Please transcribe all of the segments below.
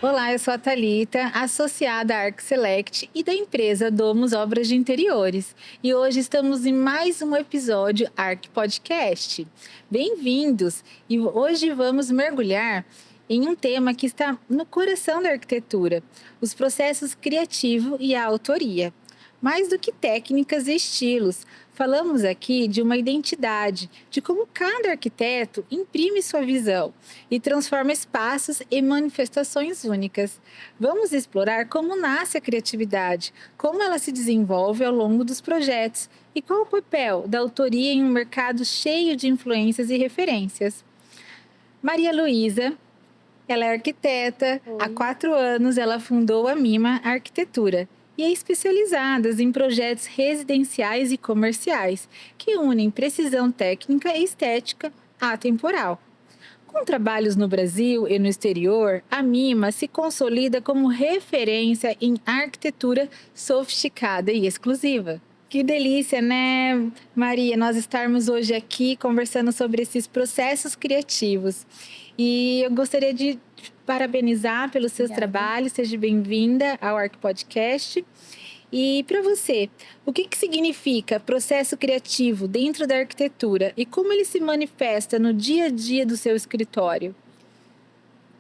Olá, eu sou a Thalita, associada à ArcSelect e da empresa Domus Obras de Interiores. E hoje estamos em mais um episódio Arc Podcast. Bem-vindos! E hoje vamos mergulhar em um tema que está no coração da arquitetura: os processos criativo e a autoria. Mais do que técnicas e estilos, falamos aqui de uma identidade, de como cada arquiteto imprime sua visão e transforma espaços em manifestações únicas. Vamos explorar como nasce a criatividade, como ela se desenvolve ao longo dos projetos e qual o papel da autoria em um mercado cheio de influências e referências. Maria Luísa, ela é arquiteta. Há Oi. 4 anos ela fundou a Mima Arquitetura e é especializada em projetos residenciais e comerciais que unem precisão técnica e estética atemporal. Com trabalhos no Brasil e no exterior, a Mima se consolida como referência em arquitetura sofisticada e exclusiva. Que delícia, né, Maria, nós estarmos hoje aqui conversando sobre esses processos criativos. E eu gostaria de te parabenizar pelos seus Obrigada. trabalhos. Seja bem-vinda ao Arc Podcast. E para você, o que significa processo criativo dentro da arquitetura e como ele se manifesta no dia a dia do seu escritório?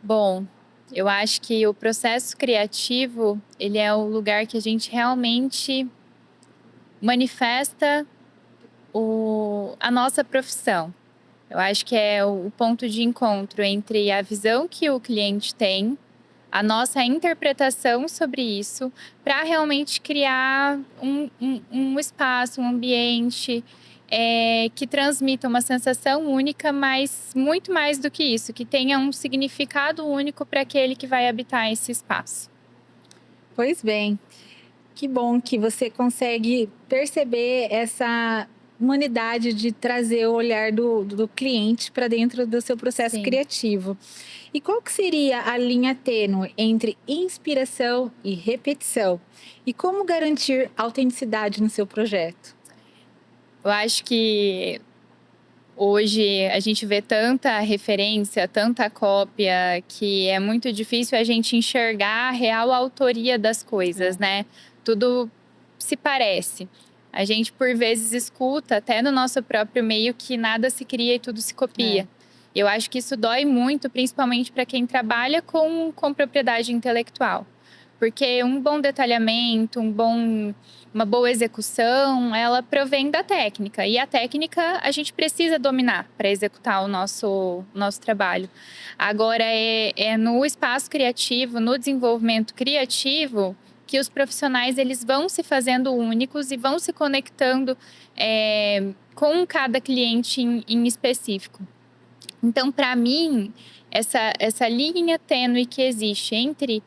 Bom, eu acho que o processo criativo, ele é o lugar que a gente realmente manifesta a nossa profissão. Eu acho que é o ponto de encontro entre a visão que o cliente tem, a nossa interpretação sobre isso, para realmente criar um espaço, um ambiente que transmita uma sensação única, mas muito mais do que isso, que tenha um significado único para aquele que vai habitar esse espaço. Pois bem, que bom que você consegue perceber essa humanidade de trazer o olhar do cliente para dentro do seu processo Sim. criativo. E qual que seria a linha tênue entre inspiração e repetição? E como garantir autenticidade no seu projeto? Eu acho que hoje a gente vê tanta referência, tanta cópia, que é muito difícil a gente enxergar a real autoria das coisas, né? Tudo se parece. A gente, por vezes, escuta até no nosso próprio meio que nada se cria e tudo se copia. Eu acho que isso dói muito, principalmente para quem trabalha com propriedade intelectual. Porque um bom detalhamento, uma boa execução, ela provém da técnica. E a técnica a gente precisa dominar para executar o nosso trabalho. Agora, é no espaço criativo, no desenvolvimento criativo, que os profissionais eles vão se fazendo únicos e vão se conectando com cada cliente em específico. Então, para mim, essa linha tênue que existe entre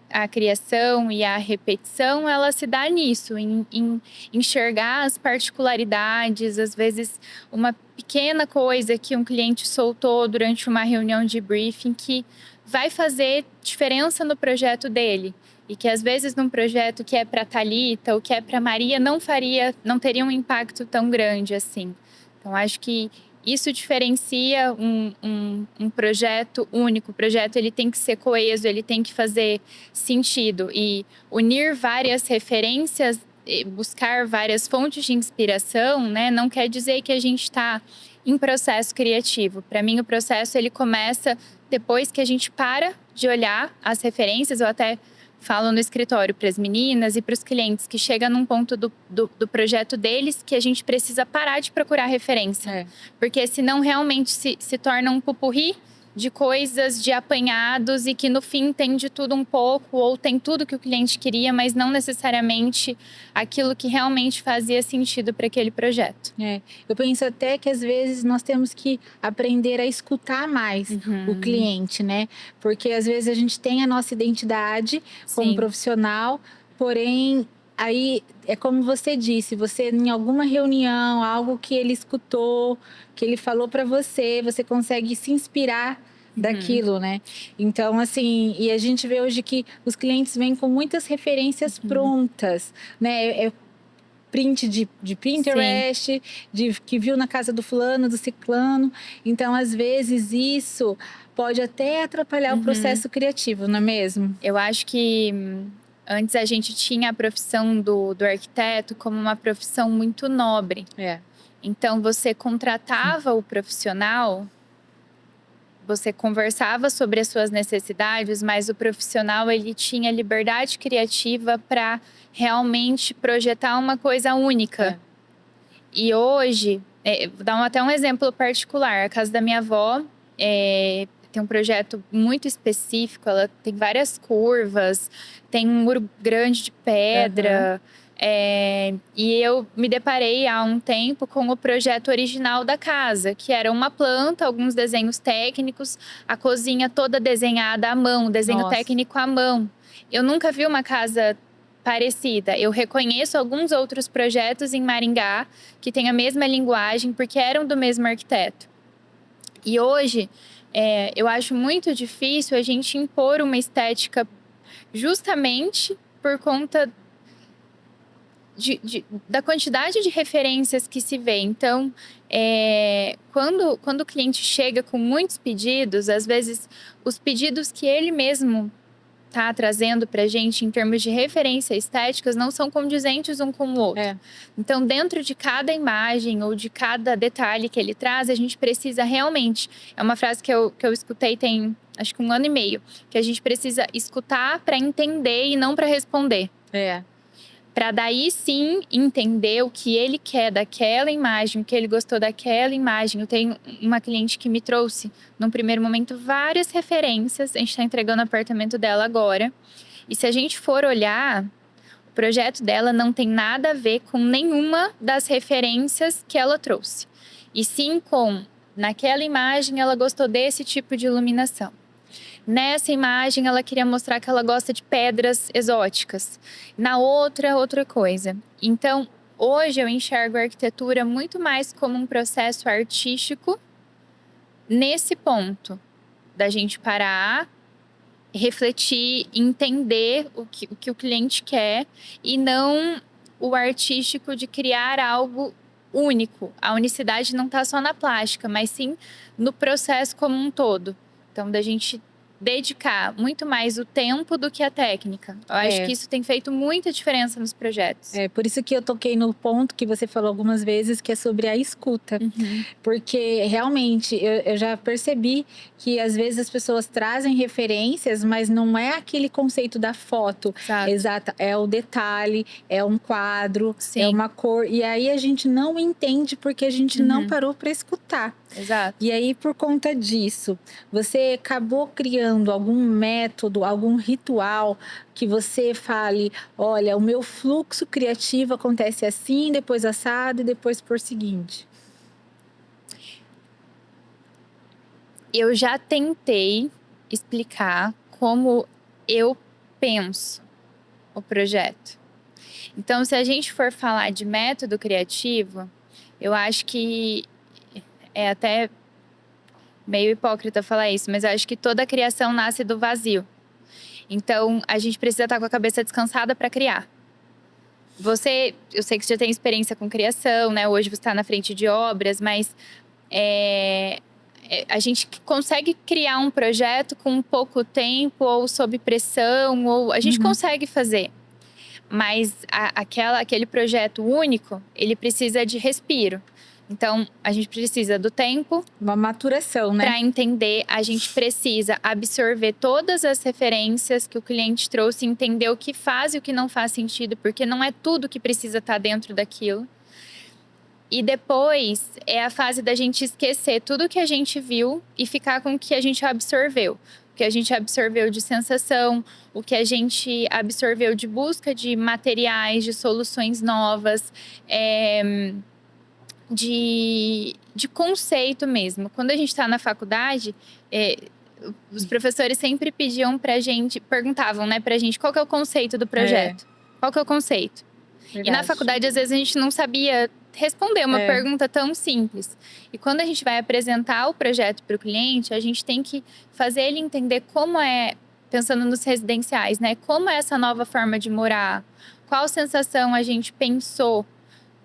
a criação e a repetição, ela se dá nisso, em enxergar as particularidades, às vezes uma pequena coisa que um cliente soltou durante uma reunião de briefing que vai fazer diferença no projeto dele. E que às vezes num projeto que é para Thalita ou que é para Maria não teria um impacto tão grande assim. Então acho que isso diferencia um projeto único. O projeto ele tem que ser coeso, ele tem que fazer sentido. E unir várias referências, buscar várias fontes de inspiração, né, não quer dizer que a gente está em processo criativo. Para mim, o processo ele começa depois que a gente para de olhar as referências. Eu até falo no escritório para as meninas e para os clientes que chega num ponto do projeto deles que a gente precisa parar de procurar referência. Porque senão realmente se torna um pupurri de coisas, de apanhados e que no fim tem de tudo um pouco ou tem tudo que o cliente queria, mas não necessariamente aquilo que realmente fazia sentido para aquele projeto. Eu penso até que às vezes nós temos que aprender a escutar mais o cliente, né? Porque às vezes a gente tem a nossa identidade como Sim. profissional, porém aí é como você disse, você em alguma reunião, algo que ele escutou, que ele falou para você, você consegue se inspirar daquilo, né? Então, assim, e a gente vê hoje que os clientes vêm com muitas referências prontas, né? print de Pinterest, que viu na casa do fulano, do ciclano. Então, às vezes, isso pode até atrapalhar o processo criativo, não é mesmo? Eu acho que antes a gente tinha a profissão do arquiteto como uma profissão muito nobre. Então, você contratava o profissional, você conversava sobre as suas necessidades, mas o profissional ele tinha liberdade criativa para realmente projetar uma coisa única. E hoje, vou dar até um exemplo particular. A casa da minha avó tem um projeto muito específico, ela tem várias curvas, tem um muro grande de pedra. E eu me deparei há um tempo com o projeto original da casa, que era uma planta, alguns desenhos técnicos, a cozinha toda desenhada à mão, desenho técnico à mão. Eu nunca vi uma casa parecida. Eu reconheço alguns outros projetos em Maringá que têm a mesma linguagem, porque eram do mesmo arquiteto. E hoje, eu acho muito difícil a gente impor uma estética justamente por conta da quantidade de referências que se vê. Então, quando o cliente chega com muitos pedidos, às vezes os pedidos que ele mesmo está trazendo para a gente em termos de referências estéticas não são condizentes um com o outro. Então, dentro de cada imagem ou de cada detalhe que ele traz, a gente precisa realmente… É uma frase que eu escutei tem, acho que 1 ano e meio. Que a gente precisa escutar para entender e não para responder. Para daí sim entender o que ele quer daquela imagem, o que ele gostou daquela imagem. Eu tenho uma cliente que me trouxe, num primeiro momento, várias referências. A gente está entregando o apartamento dela agora. E se a gente for olhar, o projeto dela não tem nada a ver com nenhuma das referências que ela trouxe. E sim com, naquela imagem, ela gostou desse tipo de iluminação. Nessa imagem, ela queria mostrar que ela gosta de pedras exóticas. Na outra coisa. Então, hoje eu enxergo a arquitetura muito mais como um processo artístico nesse ponto. Da gente parar, refletir, entender o que o cliente quer. E não o artístico de criar algo único. A unicidade não está só na plástica, mas sim no processo como um todo. Então, da gente dedicar muito mais o tempo do que a técnica. Eu acho que isso tem feito muita diferença nos projetos. Por isso que eu toquei no ponto que você falou algumas vezes, que é sobre a escuta. Porque realmente eu já percebi que às vezes as pessoas trazem referências, mas não é aquele conceito da foto exata. É o detalhe, é um quadro, é uma cor. E aí a gente não entende porque a gente não parou para escutar. E aí, por conta disso, você acabou criando algum método, algum ritual que você fale, olha, o meu fluxo criativo acontece assim, depois assado e depois por seguinte? Eu já tentei explicar como eu penso o projeto. Então, se a gente for falar de método criativo, eu acho que é até meio hipócrita falar isso, mas eu acho que toda criação nasce do vazio. Então, a gente precisa estar com a cabeça descansada para criar. Eu sei que você já tem experiência com criação, né? Hoje você está na frente de obras, mas a gente consegue criar um projeto com pouco tempo ou sob pressão, ou a gente consegue fazer. Mas aquele projeto único, ele precisa de respiro. Então, a gente precisa do tempo. Uma maturação, né? Para entender, a gente precisa absorver todas as referências que o cliente trouxe, entender o que faz e o que não faz sentido, porque não é tudo que precisa estar dentro daquilo. E depois é a fase da gente esquecer tudo que a gente viu e ficar com o que a gente absorveu. O que a gente absorveu de sensação, o que a gente absorveu de busca de materiais, de soluções novas, de conceito mesmo. Quando a gente está na faculdade, os professores sempre pediam pra gente, perguntavam, né, pra gente qual que é o conceito do projeto. Qual que é o conceito? Verdade. E na faculdade, às vezes, a gente não sabia responder uma pergunta tão simples. E quando a gente vai apresentar o projeto para o cliente, a gente tem que fazer ele entender como pensando nos residenciais, né? Como é essa nova forma de morar? Qual sensação a gente pensou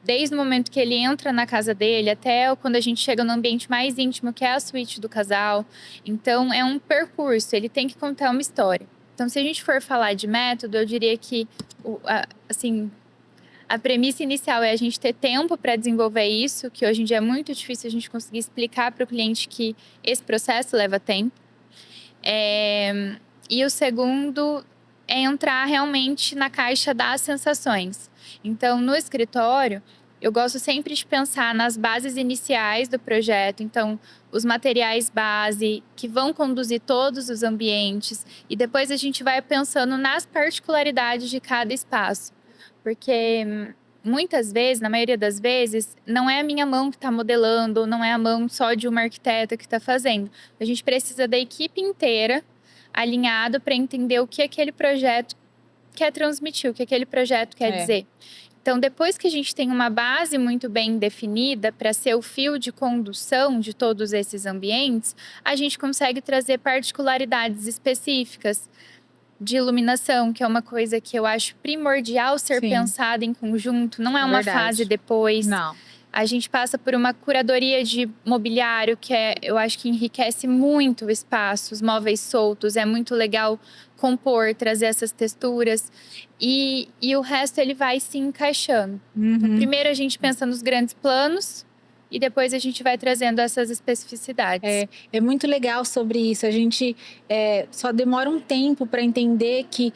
desde o momento que ele entra na casa dele até quando a gente chega no ambiente mais íntimo, que é a suíte do casal. Então, é um percurso, ele tem que contar uma história. Então, se a gente for falar de método, eu diria que, assim, a premissa inicial é a gente ter tempo para desenvolver isso, que hoje em dia é muito difícil a gente conseguir explicar para o cliente que esse processo leva tempo. E o segundo é entrar realmente na caixa das sensações. Então, no escritório, eu gosto sempre de pensar nas bases iniciais do projeto. Então, os materiais base que vão conduzir todos os ambientes. E depois a gente vai pensando nas particularidades de cada espaço. Porque muitas vezes, na maioria das vezes, não é a minha mão que está modelando, não é a mão só de uma arquiteta que está fazendo. A gente precisa da equipe inteira alinhado para entender o que aquele projeto quer transmitir, o que aquele projeto quer dizer. Então, depois que a gente tem uma base muito bem definida para ser o fio de condução de todos esses ambientes, a gente consegue trazer particularidades específicas de iluminação, que é uma coisa que eu acho primordial ser pensada em conjunto, não é uma fase depois. Não. A gente passa por uma curadoria de mobiliário que eu acho que enriquece muito o espaço, os móveis soltos, é muito legal compor, trazer essas texturas e o resto ele vai se encaixando. Então, primeiro a gente pensa nos grandes planos e depois a gente vai trazendo essas especificidades. É muito legal sobre isso. A gente só demora um tempo para entender que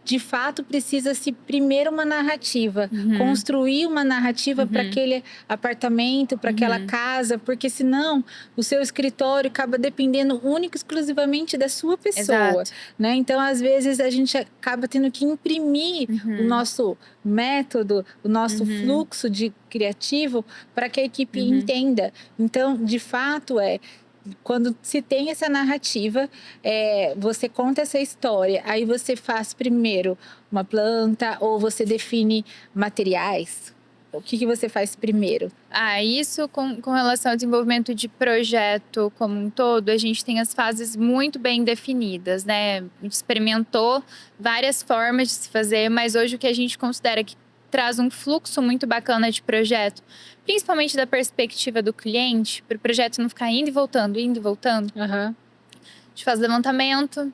de fato precisa-se primeiro uma narrativa, construir uma narrativa para aquele apartamento, para aquela casa, porque senão o seu escritório acaba dependendo único e exclusivamente da sua pessoa, né? Então, às vezes a gente acaba tendo que imprimir o nosso método, o nosso fluxo de criativo para que a equipe entenda. Então, de fato, quando se tem essa narrativa, você conta essa história, aí você faz primeiro uma planta ou você define materiais. O que você faz primeiro? Isso com relação ao desenvolvimento de projeto como um todo, a gente tem as fases muito bem definidas, né? A gente experimentou várias formas de se fazer, mas hoje o que a gente considera que traz um fluxo muito bacana de projeto, principalmente da perspectiva do cliente, para o projeto não ficar indo e voltando, indo e voltando. A gente faz levantamento,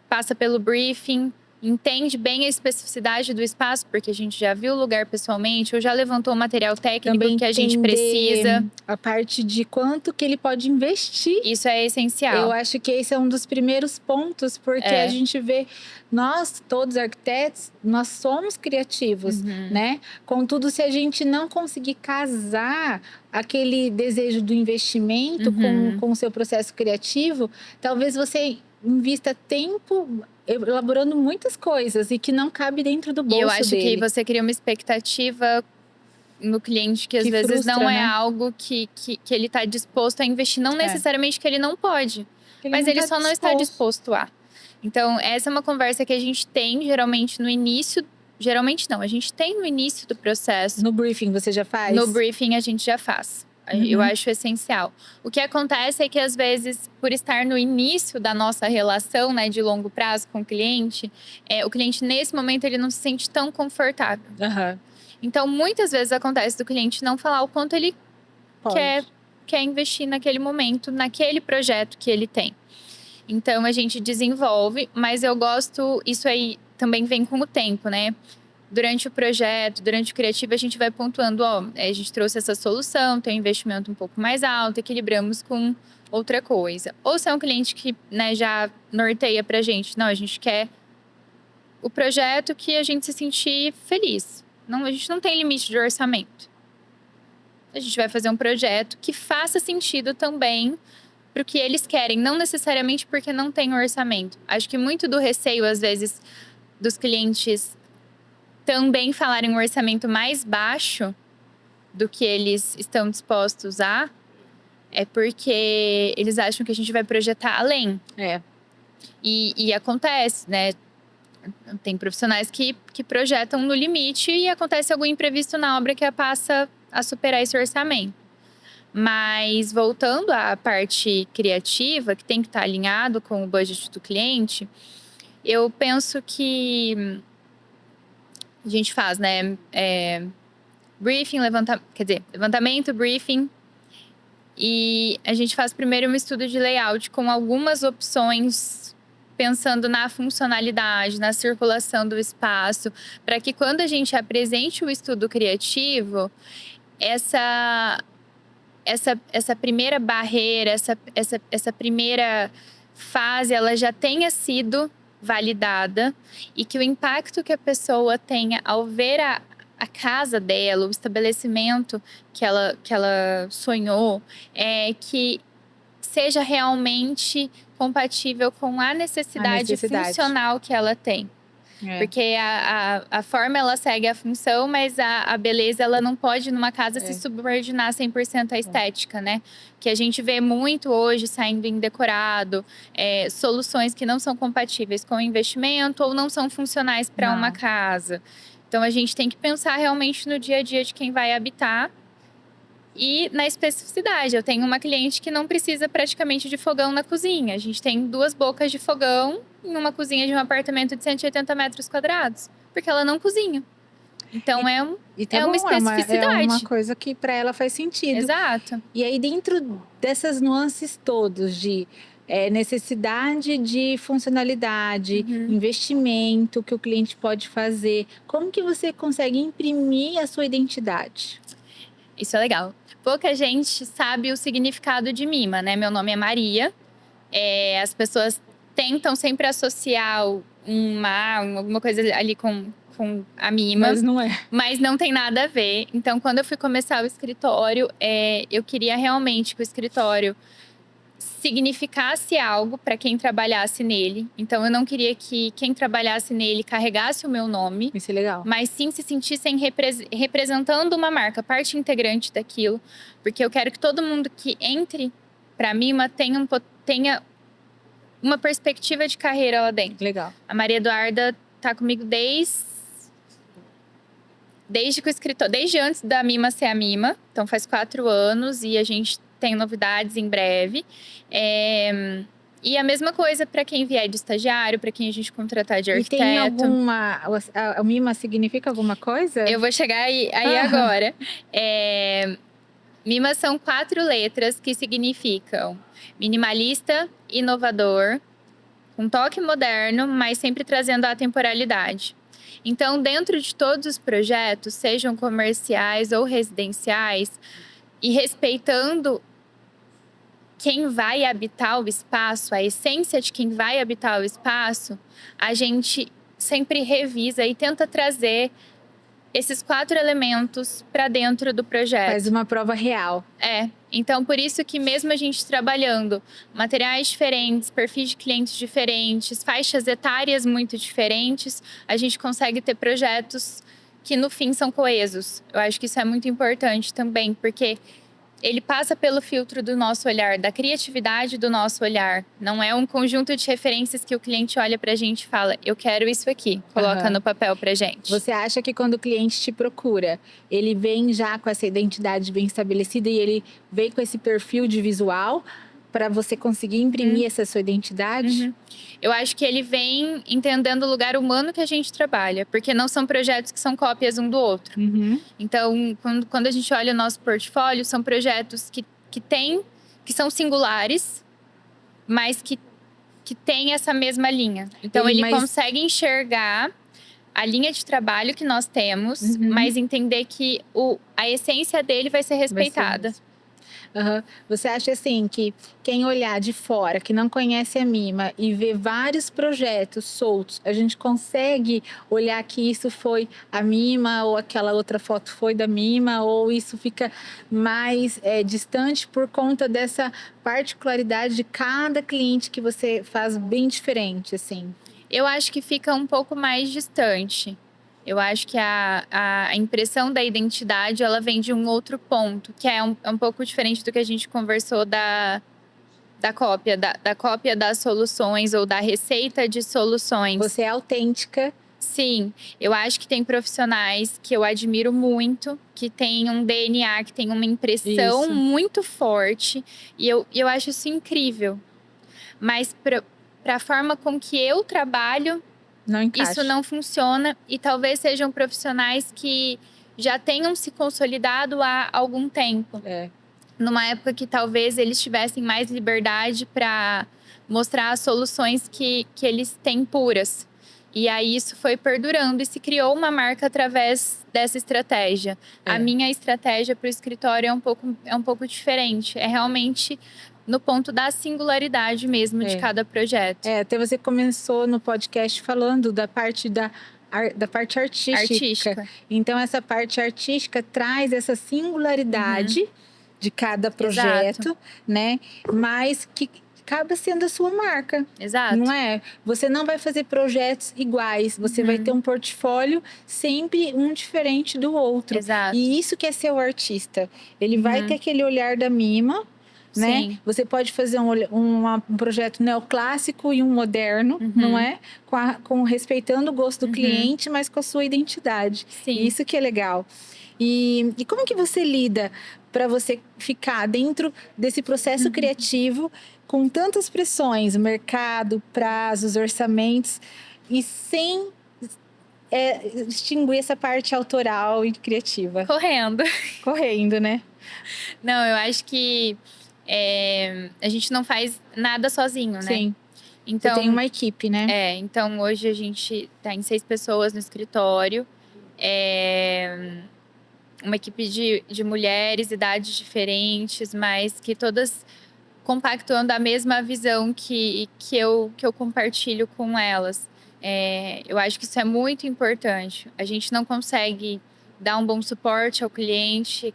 passa pelo briefing, entende bem a especificidade do espaço, porque a gente já viu o lugar pessoalmente, ou já levantou o material técnico também que a gente precisa. A parte de quanto que ele pode investir. Isso é essencial. Eu acho que esse é um dos primeiros pontos, porque a gente vê, nós, todos arquitetos, nós somos criativos, né? Contudo, se a gente não conseguir casar aquele desejo do investimento com o seu processo criativo, talvez você invista tempo elaborando muitas coisas e que não cabe dentro do bolso dele. E eu acho que você cria uma expectativa no cliente que às vezes frustra, não é algo que ele está disposto a investir. Não necessariamente que ele não pode, mas ele só não está disposto a. Então, essa é uma conversa que a gente tem geralmente no início. Geralmente não, a gente tem no início do processo. No briefing você já faz? No briefing a gente já faz. Eu acho essencial. O que acontece é que, às vezes, por estar no início da nossa relação, né, de longo prazo com o cliente, nesse momento, ele não se sente tão confortável. Então, muitas vezes acontece do cliente não falar o quanto ele quer investir naquele momento, naquele projeto que ele tem. Então, a gente desenvolve, mas eu gosto… Isso aí também vem com o tempo, né? Durante o projeto, durante o criativo, a gente vai pontuando, a gente trouxe essa solução, tem um investimento um pouco mais alto, equilibramos com outra coisa. Ou se é um cliente que, né, já norteia pra gente, não, a gente quer o projeto que a gente se sentir feliz. Não, a gente não tem limite de orçamento. A gente vai fazer um projeto que faça sentido também para o que eles querem, não necessariamente porque não tem orçamento. Acho que muito do receio, às vezes, dos clientes também falarem um orçamento mais baixo do que eles estão dispostos a, é porque eles acham que a gente vai projetar além. E acontece, né? Tem profissionais que projetam no limite e acontece algum imprevisto na obra que passa a superar esse orçamento. Mas voltando à parte criativa, que tem que estar alinhado com o budget do cliente, eu penso que a gente faz, né? briefing, levantamento, briefing. E a gente faz primeiro um estudo de layout com algumas opções, pensando na funcionalidade, na circulação do espaço, para que quando a gente apresente o estudo criativo, essa primeira barreira, essa primeira fase, ela já tenha sido validada e que o impacto que a pessoa tenha ao ver a casa dela, o estabelecimento que ela sonhou, que seja realmente compatível com a necessidade funcional que ela tem. Porque a forma, ela segue a função, mas a beleza, ela não pode, numa casa, se subordinar 100% à estética, né? Que a gente vê muito hoje saindo em decorado, soluções que não são compatíveis com o investimento ou não são funcionais para uma casa. Então, a gente tem que pensar realmente no dia a dia de quem vai habitar e na especificidade. Eu tenho uma cliente que não precisa praticamente de fogão na cozinha. A gente tem 2 bocas de fogão em uma cozinha de um apartamento de 180 metros quadrados, porque ela não cozinha. Então, é uma especificidade. É uma coisa que para ela faz sentido. Exato. E aí, dentro dessas nuances todas de necessidade de funcionalidade, investimento que o cliente pode fazer, como que você consegue imprimir a sua identidade? Isso é legal. Pouca gente sabe o significado de Mima, né? Meu nome é Maria. As pessoas tentam sempre associar alguma coisa ali com a Mima. Mas não é. Mas não tem nada a ver. Então, quando eu fui começar o escritório, eu queria realmente que o escritório significasse algo para quem trabalhasse nele. Então, eu não queria que quem trabalhasse nele carregasse o meu nome. Isso é legal. Mas sim se sentissem representando uma marca, parte integrante daquilo. Porque eu quero que todo mundo que entre para Mima tenha uma perspectiva de carreira lá dentro. Legal. A Maria Eduarda tá comigo desde que o escritório, desde antes da Mima ser a Mima. Então faz 4 anos e a gente tem novidades em breve. E a mesma coisa para quem vier de estagiário, para quem a gente contratar de arquiteto. E tem alguma... A Mima significa alguma coisa? Eu vou chegar aí agora. Mima são 4 letras que significam minimalista, inovador, um toque moderno, mas sempre trazendo a atemporalidade. Então, dentro de todos os projetos, sejam comerciais ou residenciais, e respeitando quem vai habitar o espaço, a essência de quem vai habitar o espaço, a gente sempre revisa e tenta trazer esses 4 elementos para dentro do projeto. Faz uma prova real. Então por isso que mesmo a gente trabalhando materiais diferentes, perfis de clientes diferentes, faixas etárias muito diferentes, a gente consegue ter projetos que no fim são coesos. Eu acho que isso é muito importante também, porque ele passa pelo filtro do nosso olhar, da criatividade do nosso olhar. Não é um conjunto de referências que o cliente olha pra gente e fala, eu quero isso aqui, coloca no papel pra gente. Você acha que quando o cliente te procura, ele vem já com essa identidade bem estabelecida e ele vem com esse perfil de visual para você conseguir imprimir essa sua identidade? Eu acho que ele vem entendendo o lugar humano que a gente trabalha, porque não são projetos que são cópias um do outro. Então, quando a gente olha o nosso portfólio, são projetos que são singulares, mas que têm essa mesma linha. Então, ele consegue enxergar a linha de trabalho que nós temos, mas entender que a essência dele vai ser respeitada. Você acha assim que quem olhar de fora, que não conhece a Mima e vê vários projetos soltos, a gente consegue olhar que isso foi a Mima ou aquela outra foto foi da Mima, ou isso fica mais distante por conta dessa particularidade de cada cliente que você faz bem diferente, assim? Eu acho que fica um pouco mais distante. Eu acho que a impressão da identidade, ela vem de um outro ponto, que é um pouco diferente do que a gente conversou da cópia, da cópia das soluções ou da receita de soluções. Você é autêntica. Sim, eu acho que tem profissionais que eu admiro muito, que tem um DNA, que tem uma impressão muito forte. E eu acho isso incrível. Mas para a forma com que eu trabalho, não encaixa. Isso não funciona, e talvez sejam profissionais que já tenham se consolidado há algum tempo. Numa época que talvez eles tivessem mais liberdade para mostrar as soluções que eles têm puras. E aí isso foi perdurando e se criou uma marca através dessa estratégia. A minha estratégia para o escritório é um pouco diferente. É realmente no ponto da singularidade mesmo de cada projeto. Até você começou no podcast falando da parte da parte artística. Então, essa parte artística traz essa singularidade de cada projeto, né? Mas que acaba sendo a sua marca. Exato. Não é? Você não vai fazer projetos iguais. Você vai ter um portfólio sempre um diferente do outro. Exato. E isso que é ser o artista. Ele vai ter aquele olhar da Mima, né? Sim. Você pode fazer um projeto neoclássico e um moderno, não é? Respeitando o gosto do cliente, mas com a sua identidade. Sim. Isso que é legal. E como que você lida para você ficar dentro desse processo criativo com tantas pressões, mercado, prazos, orçamentos, e sem extinguir essa parte autoral e criativa? Correndo, né? Não, eu acho que a gente não faz nada sozinho, né? Sim. Então, você tem uma equipe, né? Então hoje a gente tá em 6 pessoas no escritório. Uma equipe de mulheres, idades diferentes, mas que todas compactuando a mesma visão que eu compartilho com elas. Eu acho que isso é muito importante. A gente não consegue dar um bom suporte ao cliente,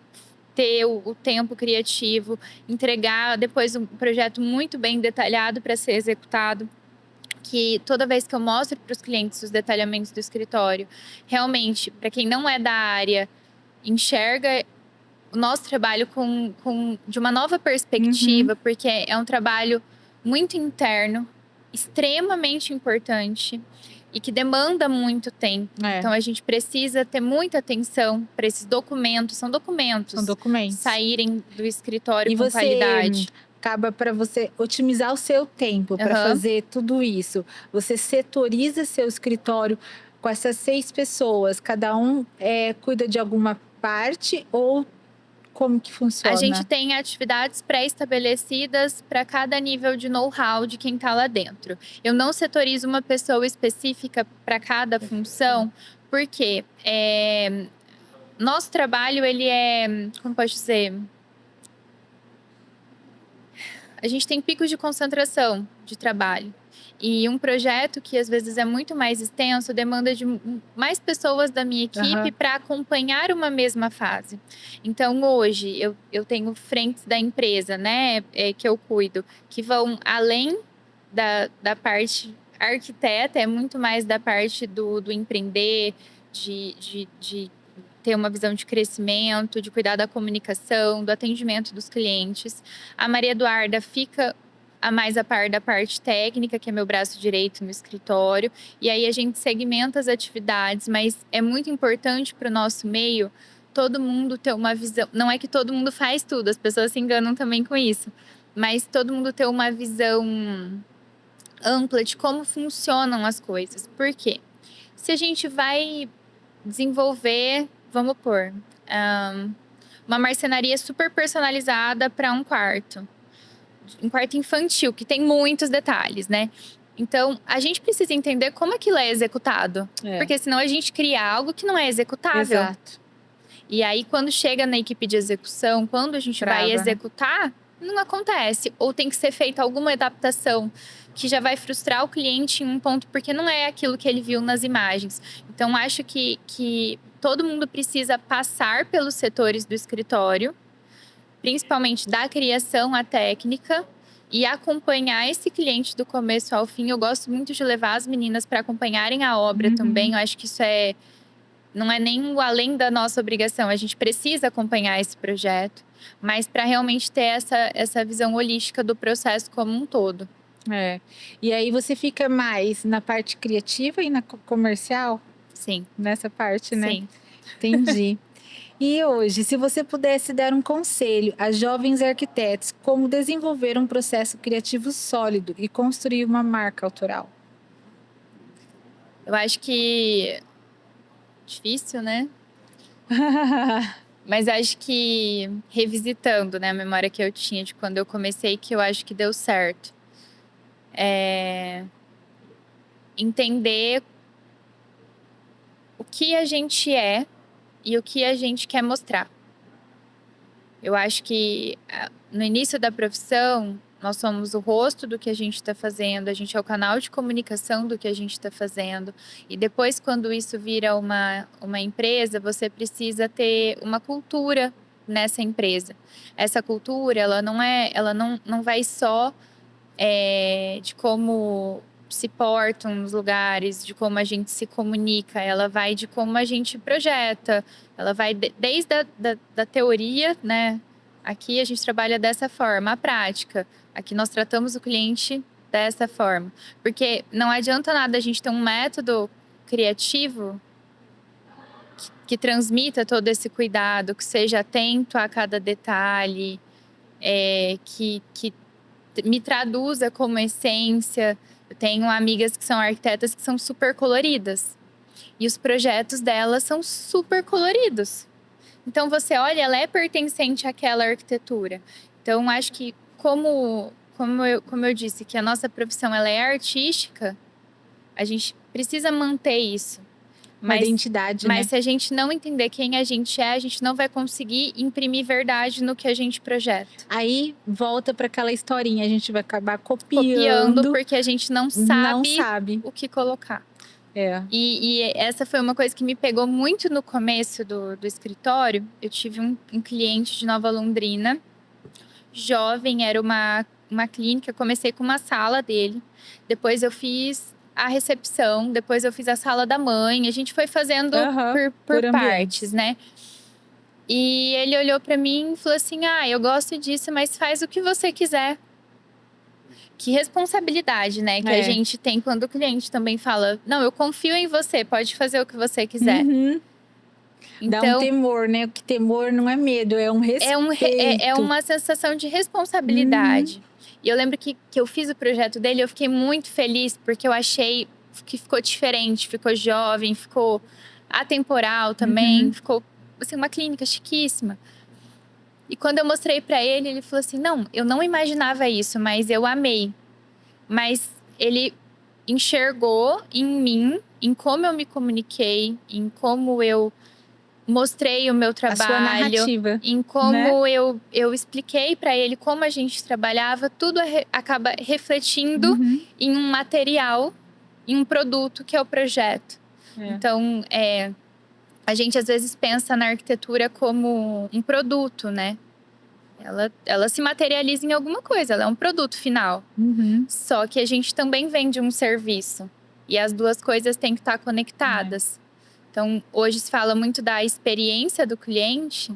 ter o tempo criativo, entregar depois um projeto muito bem detalhado para ser executado. Que toda vez que eu mostro para os clientes os detalhamentos do escritório, realmente, para quem não é da área, enxerga o nosso trabalho de uma nova perspectiva, porque é um trabalho muito interno, extremamente importante e que demanda muito tempo. Então a gente precisa ter muita atenção para esses documentos. São documentos. Saírem do escritório com qualidade. Acaba para você otimizar o seu tempo para fazer tudo isso. Você setoriza seu escritório com essas 6 pessoas. Cada um cuida de alguma parte ou como que funciona? A gente tem atividades pré-estabelecidas para cada nível de know-how de quem está lá dentro. Eu não setorizo uma pessoa específica para cada função, porque nosso trabalho, ele como pode dizer? A gente tem picos de concentração de trabalho. E um projeto que às vezes é muito mais extenso demanda de mais pessoas da minha equipe para acompanhar uma mesma fase. Então hoje eu tenho frentes da empresa, né, que eu cuido, que vão além da parte arquiteta, é muito mais da parte do empreender, de ter uma visão de crescimento, de cuidar da comunicação, do atendimento dos clientes. A Maria Eduarda fica mais a par da parte técnica, que é meu braço direito no escritório. E aí a gente segmenta as atividades, mas é muito importante para o nosso meio todo mundo ter uma visão. Não é que todo mundo faz tudo, as pessoas se enganam também com isso. Mas todo mundo ter uma visão ampla de como funcionam as coisas. Por quê? Se a gente vai desenvolver, vamos pôr, uma marcenaria super personalizada para um quarto infantil, que tem muitos detalhes, né? Então, a gente precisa entender como aquilo é executado. Porque senão a gente cria algo que não é executável. Exato. E aí, quando chega na equipe de execução, quando a gente vai executar, não acontece. Ou tem que ser feita alguma adaptação que já vai frustrar o cliente em um ponto, porque não é aquilo que ele viu nas imagens. Então, acho que todo mundo precisa passar pelos setores do escritório, principalmente da criação à técnica, e acompanhar esse cliente do começo ao fim. Eu gosto muito de levar as meninas para acompanharem a obra também. Eu acho que isso não é nem o além da nossa obrigação. A gente precisa acompanhar esse projeto, mas para realmente ter essa visão holística do processo como um todo. E aí você fica mais na parte criativa e na comercial? Sim. Nessa parte, né? Sim. Entendi. E hoje, se você pudesse dar um conselho a jovens arquitetos como desenvolver um processo criativo sólido e construir uma marca autoral? Eu acho que difícil, né? Mas acho que, revisitando, né, a memória que eu tinha de quando eu comecei, que eu acho que deu certo. Entender o que a gente é e o que a gente quer mostrar. Eu acho que no início da profissão, nós somos o rosto do que a gente está fazendo, a gente é o canal de comunicação do que a gente está fazendo. E depois, quando isso vira uma empresa, você precisa ter uma cultura nessa empresa. Essa cultura, ela não vai só de como se portam nos lugares, de como a gente se comunica, ela vai de como a gente projeta, ela vai desde da teoria, né? Aqui a gente trabalha dessa forma, a prática. Aqui nós tratamos o cliente dessa forma. Porque não adianta nada a gente ter um método criativo que transmita todo esse cuidado, que seja atento a cada detalhe, que me traduza como essência. Eu tenho amigas que são arquitetas que são super coloridas. E os projetos delas são super coloridos. Então, você olha, ela é pertencente àquela arquitetura. Então, acho que como eu disse, que a nossa profissão ela é artística, a gente precisa manter isso. Uma identidade, Mas né? se a gente não entender quem a gente não vai conseguir imprimir verdade no que a gente projeta. Aí volta para aquela historinha, a gente vai acabar Copiando porque a gente não sabe o que colocar. E essa foi uma coisa que me pegou muito no começo do escritório. Eu tive um cliente de Nova Londrina, jovem, era uma clínica. Comecei com uma sala dele, depois eu fiz a recepção, depois eu fiz a sala da mãe. A gente foi fazendo por partes, né? E ele olhou para mim e falou assim: eu gosto disso, mas faz o que você quiser. Que responsabilidade, né? Que a gente tem quando o cliente também fala: não, eu confio em você, pode fazer o que você quiser. Então, dá um temor, né? Que temor não é medo, é um respeito. É uma sensação de responsabilidade. E eu lembro que eu fiz o projeto dele, eu fiquei muito feliz, porque eu achei que ficou diferente, ficou jovem, ficou atemporal também, ficou assim, uma clínica chiquíssima. E quando eu mostrei para ele, ele falou assim: não, eu não imaginava isso, mas eu amei. Mas ele enxergou em mim, em como eu me comuniquei, em como eu mostrei o meu trabalho, a sua narrativa, em como eu expliquei para ele como a gente trabalhava. Tudo acaba refletindo em um material, em um produto que é o projeto. Então, a gente às vezes pensa na arquitetura como um produto, né? Ela se materializa em alguma coisa, ela é um produto final. Só que a gente também vende um serviço. E as duas coisas têm que estar conectadas. Então, hoje se fala muito da experiência do cliente.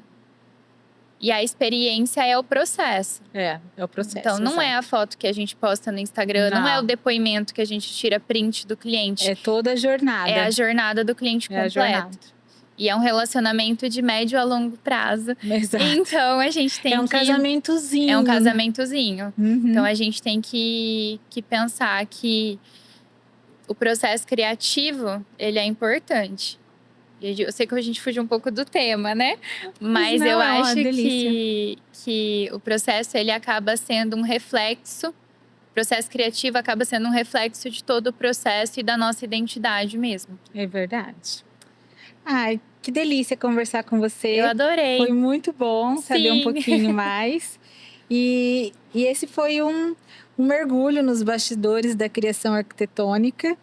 E a experiência é o processo. É o processo. Então, não é a foto que a gente posta no Instagram, não é o depoimento que a gente tira print do cliente. É toda a jornada. É a jornada do cliente completa. E é um relacionamento de médio a longo prazo. Exato. Então, a gente tem que… É um casamentozinho. É um casamentozinho. Uhum. Então, a gente tem que pensar que o processo criativo, ele é importante. Eu sei que a gente fugiu um pouco do tema, né? Mas eu acho que o processo, ele acaba sendo um reflexo. O processo criativo acaba sendo um reflexo de todo o processo e da nossa identidade mesmo. É verdade. Ai, que delícia conversar com você. Eu adorei. Foi muito bom saber um pouquinho mais. E esse foi um mergulho nos bastidores da criação arquitetônica,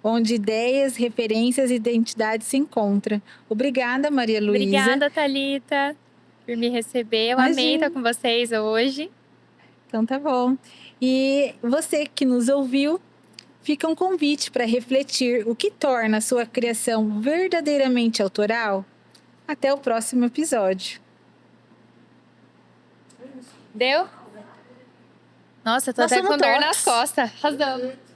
onde ideias, referências e identidades se encontram. Obrigada, Maria Luísa. Obrigada, Thalita, por me receber. Eu amei estar com vocês hoje. Então tá bom. E você que nos ouviu, fica um convite para refletir o que torna a sua criação verdadeiramente autoral. Até o próximo episódio. Deu? Nossa, tô até com dor nas costas. Arrasamos.